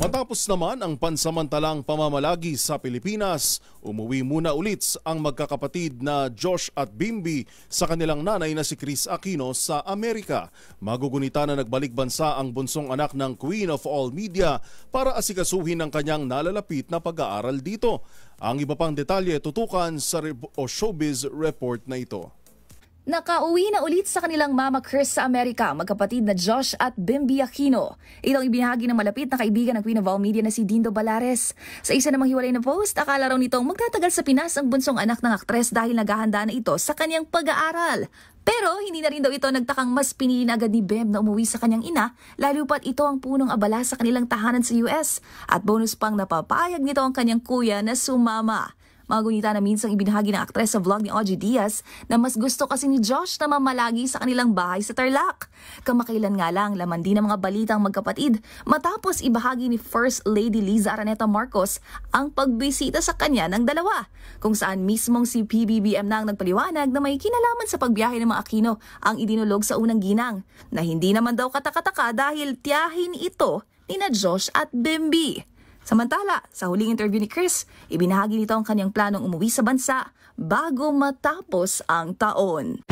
Matapos naman ang pansamantalang pamamalagi sa Pilipinas, umuwi muna ulit ang magkakapatid na Josh at Bimby sa kanilang nanay na si Kris Aquino sa Amerika. Magugunita na nagbalik bansa ang bunsong anak ng Queen of All Media para asikasuhin ang kanyang nalalapit na pag-aaral dito. Ang iba pang detalye tutukan sa Showbiz Report na ito. Nakauwi na ulit sa kanilang mama Kris sa Amerika, magkapatid na Josh at Bimby Aquino. Itong ibinahagi ng malapit na kaibigan ng Queen of All Media na si Dindo Balares. Sa isa namang hiwalay na post, akala raw nitong magtatagal sa Pinas ang bunsong anak ng aktres dahil naghahanda na ito sa kanyang pag-aaral. Pero hindi na rin daw ito nagtakang mas pinili na agad ni Bem na umuwi sa kanyang ina, lalo pat ito ang punong abala sa kanilang tahanan sa US. At bonus pang napapayag nito ang kanyang kuya na sumama. Magunita na minsang ibinahagi ng aktres sa vlog ni Ogie Diaz na mas gusto kasi ni Josh na mamalagi sa kanilang bahay sa Tarlac. Kamakailan nga lang, laman din ng mga balitang magkapatid matapos ibahagi ni First Lady Liza Araneta Marcos ang pagbisita sa kanya ng dalawa, kung saan mismong si PBBM na ang nagpaliwanag na may kinalaman sa pagbiyahe ng mga Aquino ang idinulog sa unang ginang, na hindi naman daw katakataka dahil tiyahin ito ni na Josh at Bimby. Samantala, sa huling interview ni Kris, ibinahagi nito ang kanyang planong umuwi sa bansa bago matapos ang taon.